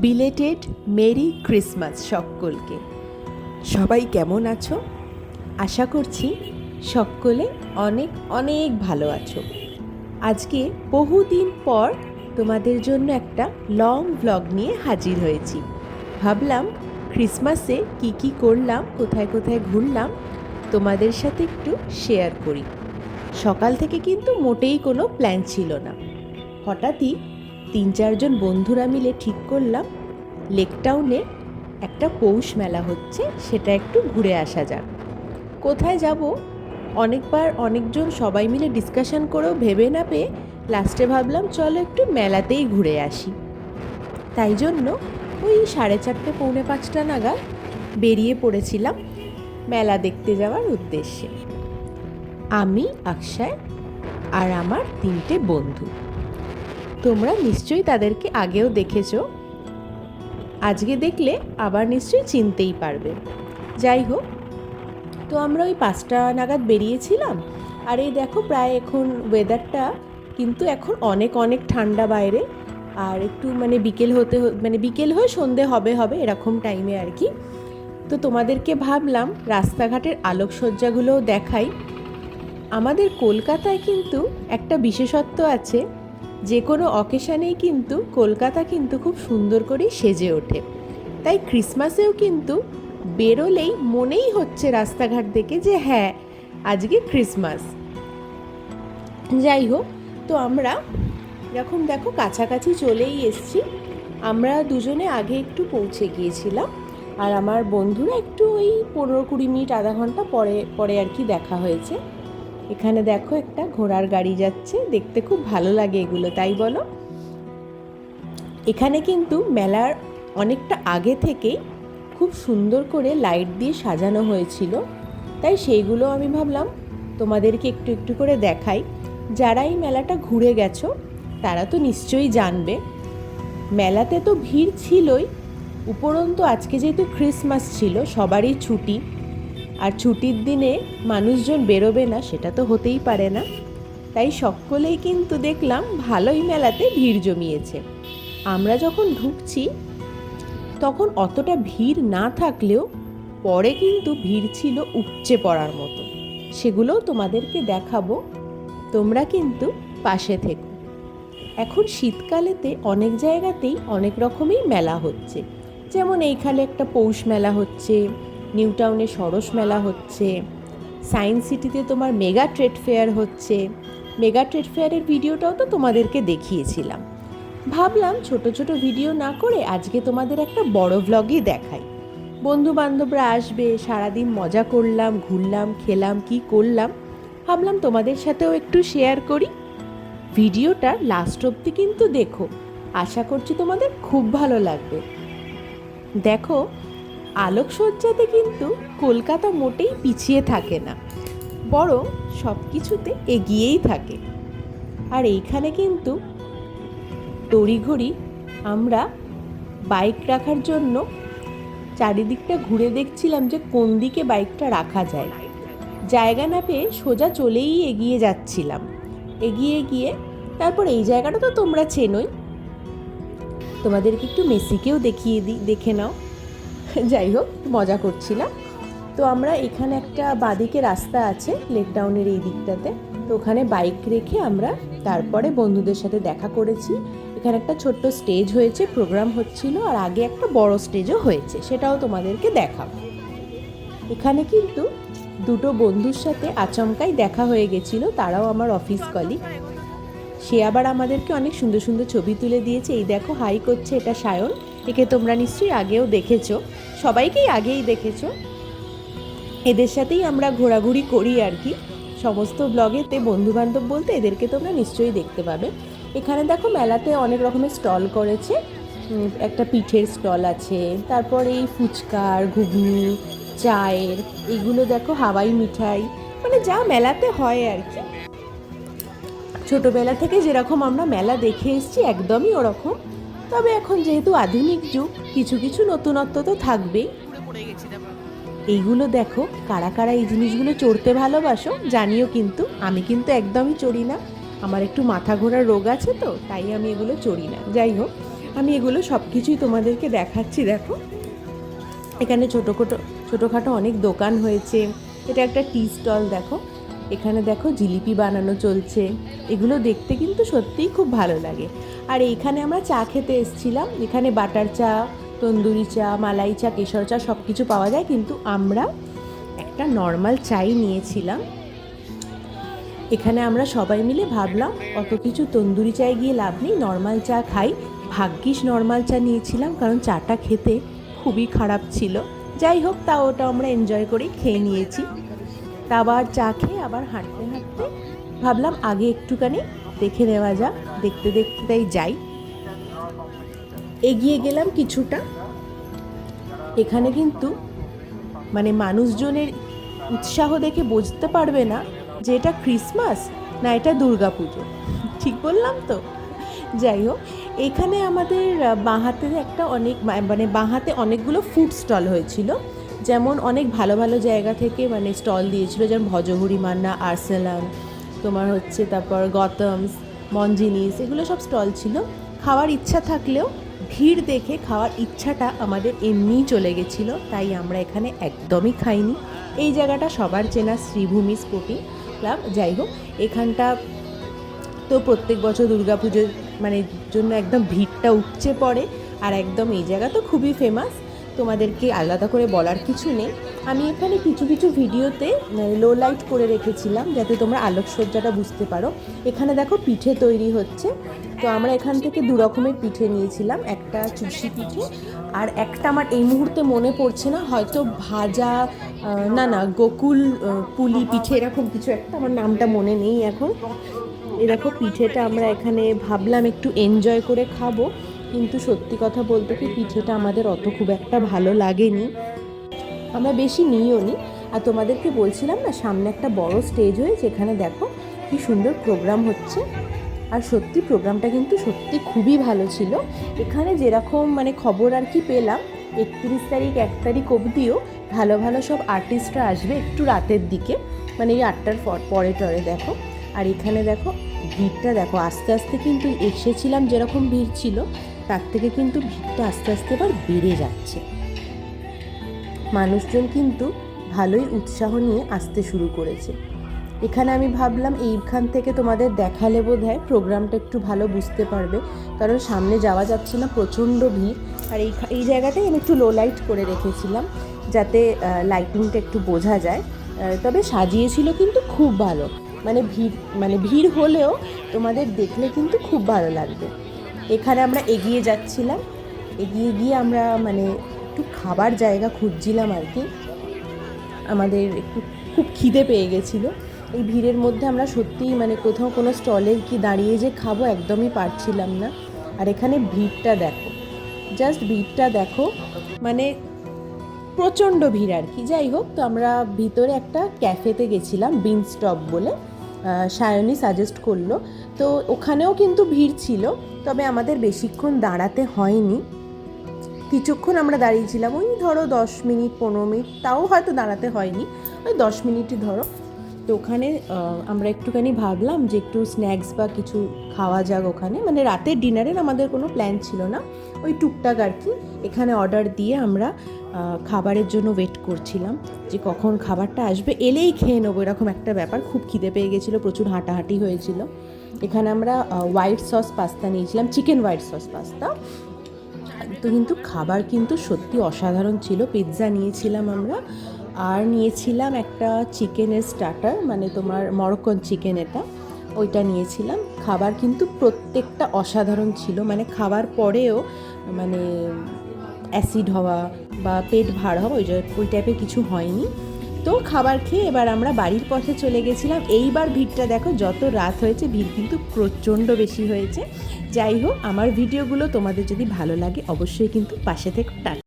Belated merry Christmas সকলকে। সবাই কেমন আছো? আশা করছি সকলে অনেক অনেক ভালো আছো। আজকে বহুদিন পর তোমাদের জন্য একটা লং ব্লগ নিয়ে হাজির হয়েছি। ভাবলাম ক্রিসমাসে কি করলাম, কোথায় কোথায় ঘুরলাম তোমাদের সাথে একটু শেয়ার করি। সকাল থেকে কিন্তু মোটেই কোনো প্ল্যান ছিল না। হঠাৎই 3-4 জন বন্ধুরা মিলে ঠিক করলাম লেক টাউনে একটা পৌষ মেলা হচ্ছে, সেটা একটু ঘুরে আসা যাক। কোথায় যাব অনেকজন সবাই মিলে ডিসকাশন করেও ভেবে না পেয়ে লাস্টে ভাবলাম চলো একটু মেলাতেই ঘুরে আসি। তাই জন্য ওই 4:30 পৌনে 5টা নাগাদ বেরিয়ে পড়েছিলাম মেলা দেখতে যাওয়ার উদ্দেশ্যে। আমি, অক্ষয় আর আমার 3টে বন্ধু। তোমরা নিশ্চয়ই তাদেরকে আগেও দেখেছো, আজকে দেখলে আবার নিশ্চয়ই চিনতেই পারবে। যাই হোক, তো আমরা ওই 5টা নাগাদ বেরিয়েছিলাম। আর এই দেখো প্রায় এখন ওয়েদারটা কিন্তু এখন অনেক ঠান্ডা বাইরে, আর একটু বিকেল হয়ে সন্ধে হবে এরকম টাইমে আর কি। তো তোমাদেরকে ভাবলাম রাস্তাঘাটের আলোকসজ্জাগুলোও দেখাই। আমাদের কলকাতায় কিন্তু একটা বিশেষত্ব আছে, যে কোনো অকেশানেই কিন্তু কলকাতা কিন্তু খুব সুন্দর করেই সেজে ওঠে। তাই ক্রিসমাসেও কিন্তু বেরোলেই মনেই হচ্ছে রাস্তাঘাট দেখে যে হ্যাঁ আজকে ক্রিসমাস। যাই হোক, তো আমরা এরকম দেখো কাছাকাছি চলেই এসছি। আমরা দুজনে আগে একটু পৌঁছে গিয়েছিলাম, আর আমার বন্ধুরা একটু ওই 15-20 মিনিট আধা ঘন্টা পরে আর কি দেখা হয়েছে। এখানে দেখো একটা ঘোড়ার গাড়ি যাচ্ছে, দেখতে খুব ভালো লাগে এগুলো, তাই বলো। এখানে কিন্তু মেলার অনেকটা আগে থেকেই খুব সুন্দর করে লাইট দিয়ে সাজানো হয়েছিল, তাই সেইগুলো আমি ভাবলাম তোমাদেরকে একটু করে দেখাই। যারা এই মেলাটা ঘুরে গেছো তারা তো নিশ্চয়ই জানবে। মেলাতে তো ভিড় ছিলই, উপরন্তু আজকে যেহেতু ক্রিসমাস ছিল, সবারই ছুটি, আর ছুটির দিনে মানুষজন বেরোবে না সেটা তো হতেই পারে না। তাই সকলেই কিন্তু দেখলাম ভালোই মেলাতে ভিড় জমিয়েছে। আমরা যখন ঢুকছি তখন অতটা ভিড় না থাকলেও পরে কিন্তু ভিড় ছিল উপচে পড়ার মতো, সেগুলোও তোমাদেরকে দেখাবো, তোমরা কিন্তু পাশে থেকো। এখন শীতকালেতে অনেক জায়গাতেই অনেক রকমই মেলা হচ্ছে, যেমন এইখানে একটা পৌষ মেলা হচ্ছে, নিউ টাউনে সরস মেলা হচ্ছে, সায়েন্স সিটিতে তোমার মেগা ট্রেড ফেয়ার হচ্ছে। মেগা ট্রেড ফেয়ারের ভিডিওটাও তো তোমাদেরকে দেখিয়েছিলাম। ভাবলাম ছোট ভিডিও না করে আজকে তোমাদের একটা বড় ভ্লগই দেখাই। বন্ধু বান্ধবরা আসবে, সারাদিন মজা করলাম, ঘুরলাম, খেলাম, কি করলাম ভাবলাম তোমাদের সাথেও একটু শেয়ার করি। ভিডিওটা লাস্ট অবধি কিন্তু দেখো, আশা করছি তোমাদের খুব ভালো লাগবে। দেখো, আলোকসজ্জাতে কিন্তু কলকাতা মোটেই পিছিয়ে থাকে না, বরং সব কিছুতে এগিয়েই থাকে। আর এইখানে কিন্তু তড়িঘড়ি আমরা বাইক রাখার জন্য চারিদিকটা ঘুরে দেখছিলাম যে কোন দিকে বাইকটা রাখা যায়। জায়গা না পেয়ে সোজা চলেই এগিয়ে যাচ্ছিলাম। এগিয়ে গিয়ে তারপর এই জায়গাটা তো তোমরা চেনোই, তোমাদেরকে একটু মেসিকেও দেখিয়ে দিই, দেখে নাও। যাই হোক, মজা করছিলাম। তো আমরা এখানে একটা বাঁদিকে রাস্তা আছে লেক টাউনের এই দিকটাতে, তো ওখানে বাইক রেখে আমরা তারপরে বন্ধুদের সাথে দেখা করেছি। এখানে একটা ছোট্ট স্টেজ হয়েছে, প্রোগ্রাম হচ্ছিল, আর আগে একটা বড় স্টেজও হয়েছে, সেটাও তোমাদেরকে দেখাবো। এখানে কিন্তু 2টো বন্ধুর সাথে আচমকাই দেখা হয়ে গেছিলো, তারাও আমার অফিস কলিগ। সে আবার আমাদেরকে অনেক সুন্দর ছবি তুলে দিয়েছে। এই দেখো হাই করছে, এটা সায়ন, একে তোমরা নিশ্চয়ই আগেও দেখেছো, সবাইকেই আগেই দেখেছো। এদের সাথেই আমরা ঘোরাঘুরি করি আর কি, সমস্ত ব্লগেতে বন্ধুবান্ধব বলতে এদেরকে তোমরা নিশ্চয়ই দেখতে পাবে। এখানে দেখো মেলাতে অনেক রকমের স্টল করেছে, একটা পিঠের স্টল আছে, তারপর এই ফুচকার, ঘুগনি, চায়ের, এগুলো দেখো হাওয়াই মিঠাই, মানে যা মেলাতে হয় আর কি। ছোটোবেলা থেকে যেরকম আমরা মেলা দেখে এসেছি একদমই ওরকম, তবে এখন যেহেতু আধুনিক যুগ কিছু নতুনত্ব তো থাকবেই। এইগুলো দেখো, কারা এই জিনিসগুলো চড়তে ভালোবাসো জানিও, কিন্তু আমি কিন্তু একদমই চড়ি না, আমার একটু মাথা ঘোরার রোগ আছে, তো তাই আমি এগুলো চড়ি না। যাই হোক, আমি এগুলো সব কিছুই তোমাদেরকে দেখাচ্ছি। দেখো এখানে ছোটোখাটো অনেক দোকান হয়েছে। এটা একটা টি স্টল, দেখো এখানে দেখো জিলিপি বানানো চলছে। এগুলো দেখতে কিন্তু সত্যিই খুব ভালো লাগে। আর এইখানে আমরা চা খেতে এসেছিলাম। এখানে বাটার চা, তন্দুরি চা, মালাই চা, কেশর চা সব কিছু পাওয়া যায়, কিন্তু আমরা একটা নর্মাল চাই নিয়েছিলাম। এখানে আমরা সবাই মিলে ভাবলাম অত কিছু তন্দুরি চায় গিয়ে লাভ নেই, নর্মাল চা খাই। ভাগ্যিস নর্মাল চা নিয়েছিলাম, কারণ চাটা খেতে খুবই খারাপ ছিল। যাই হোক, তাও ওটা আমরা এনজয় করে খেয়ে নিয়েছি। তা আবার চা খেয়ে আবার হাঁটতে হাঁটতে ভাবলাম আগে একটুখানি দেখে নেওয়া যাক। দেখতে দেখতে তাই যাই, এগিয়ে গেলাম কিছুটা। এখানে কিন্তু মানে মানুষজনের উৎসাহ দেখে বুঝতে পারবে না যে এটা ক্রিসমাস না এটা দুর্গা পুজো। ঠিক বললাম তো? যাই হোক, এখানে আমাদের বাঁহাতে একটা বাঁহাতে অনেকগুলো ফুড স্টল হয়েছিল। যেমন অনেক ভালো ভালো জায়গা থেকে মানে স্টল দিয়েছিল, যেমন ভজহরি মান্না, আর্সেলান, তোমার হচ্ছে তারপর গতমস, মঞ্জিনিস, এগুলো সব স্টল ছিল। খাওয়ার ইচ্ছা থাকলেও ভিড় দেখে খাওয়ার ইচ্ছাটা আমাদের এমনিই চলে গেছিলো, তাই আমরা এখানে একদমই খাইনি। এই জায়গাটা সবার চেনা, শ্রীভূমি স্পোর্টিং ক্লাব। যাই হোক, এখানটা তো প্রত্যেক বছর দুর্গাপুজোর মানে জন্য একদম ভিড়টা উপচে পড়ে। আর একদম এই জায়গা তো খুবই ফেমাস, তোমাদেরকে আলাদা করে বলার কিছু নেই। আমি এখানে কিছু কিছু ভিডিওতে লো লাইট করে রেখেছিলাম যাতে তোমরা আলোকসজ্জাটা বুঝতে পারো। এখানে দেখো পিঠে তৈরি হচ্ছে। তো আমরা এখান থেকে দু রকমের পিঠে নিয়েছিলাম, একটা চুষি পিঠে আর একটা আমার এই মুহূর্তে মনে পড়ছে না, হয়তো ভাজা না গোকুল পুলি পিঠে, এরকম কিছু একটা, আমার নামটা মনে নেই এখন। এ দেখো পিঠেটা আমরা এখানে ভাবলাম একটু এনজয় করে খাবো, কিন্তু সত্যি কথা বলতে কি পিঠেটা আমাদের অত খুব একটা ভালো লাগেনি, আমরা বেশি নিইও নি। আর তোমাদেরকে বলছিলাম না সামনে একটা বড় স্টেজ হয়েছে, এখানে দেখো কি সুন্দর প্রোগ্রাম হচ্ছে। আর সত্যি প্রোগ্রামটা কিন্তু সত্যি খুবই ভালো ছিল। এখানে যেরকম মানে খবর আর কি পেলাম, 31 তারিখ 1 তারিখ অবধিও ভালো ভালো সব আর্টিস্টরা আসবে একটু রাতের দিকে, মানে এই 8টার পরে টরে দেখো। আর এখানে দেখো ভিড়টা দেখো, আস্তে আস্তে কিন্তু এসেছিলাম যেরকম ভিড় ছিল তার থেকে কিন্তু ভিড়টা আস্তে আস্তে এবার বেড়ে যাচ্ছে। মানুষজন কিন্তু ভালোই উৎসাহ নিয়ে আসতে শুরু করেছে। এখানে আমি ভাবলাম এইখান থেকে তোমাদের দেখালে বোধ হয় প্রোগ্রামটা একটু ভালো বুঝতে পারবে, কারণ সামনে যাওয়া যাচ্ছে না, প্রচণ্ড ভিড়। আর এই জায়গাটাই আমি একটু লো লাইট করে রেখেছিলাম যাতে লাইটিংটা একটু বোঝা যায়। তবে সাজিয়েছিল কিন্তু খুব ভালো, মানে ভিড় হলেও তোমাদের দেখলে কিন্তু খুব ভালো লাগবে। এখানে আমরা এগিয়ে যাচ্ছিলাম, এগিয়ে গিয়ে আমরা মানে একটু খাবার জায়গা খুঁজছিলাম আর কি। আমাদের একটু খুব খিদে পেয়ে গেছিলো। এই ভিড়ের মধ্যে আমরা সত্যিই মানে কোথাও কোনো স্টলে কি দাঁড়িয়ে যে খাবো একদমই পারছিলাম না। আর এখানে ভিড়টা দেখো, জাস্ট ভিড়টা দেখো, মানে প্রচণ্ড ভিড় আর কি। যাই হোক, তো আমরা ভিতরে একটা ক্যাফেতে গেছিলাম, বিন স্টপ বলে, সায়নী সাজেস্ট করলো। তো ওখানেও কিন্তু ভিড় ছিল, তবে আমাদের বেশিক্ষণ দাঁড়াতে হয়নি। কিছুক্ষণ আমরা দাঁড়িয়েছিলাম, ওই ধরো 10 মিনিট 15 মিনিট, তাও হয়তো দাঁড়াতে হয়নি, ওই 10 মিনিটই ধরো। তো ওখানে আমরা একটুখানি ভাবলাম যে একটু স্ন্যাক্স বা কিছু খাওয়া যাক ওখানে, মানে রাতের ডিনারের আমাদের কোনো প্ল্যান ছিল না, ওই টুকটাক আর কি। এখানে অর্ডার দিয়ে আমরা খাবারের জন্য ওয়েট করছিলাম যে কখন খাবারটা আসবে, এলেই খেয়ে নেবো এরকম একটা ব্যাপার। খুব খিদে পেয়ে গেছিলো, প্রচুর হাঁটাহাঁটি হয়েছিল। এখানে আমরা হোয়াইট সস পাস্তা নিয়েছিলাম, চিকেন হোয়াইট সস পাস্তা। তো কিন্তু খাবার কিন্তু সত্যি অসাধারণ ছিল। পিৎজা নিয়েছিলাম আমরা, আর নিয়েছিলাম একটা চিকেনের স্টার্টার, মানে তোমার মরক্কন চিকেন, এটা ওইটা নিয়েছিলাম। খাবার কিন্তু প্রত্যেকটা অসাধারণ ছিল, মানে খাবার পরেও মানে অ্যাসিড হওয়া বা পেট ভার হওয়া ওই টাইপের কিছু হয়নি। তো খাবার খেয়ে এবার আমরা বাড়ির পথে চলে গেছিলাম। এইবার ভিড়টা দেখো, যত রাত হয়েছে ভিড় কিন্তু প্রচণ্ড বেশি হয়েছে। যাই হোক, আমার ভিডিওগুলো তোমাদের যদি ভালো লাগে অবশ্যই কিন্তু পাশে থেকে টাটা।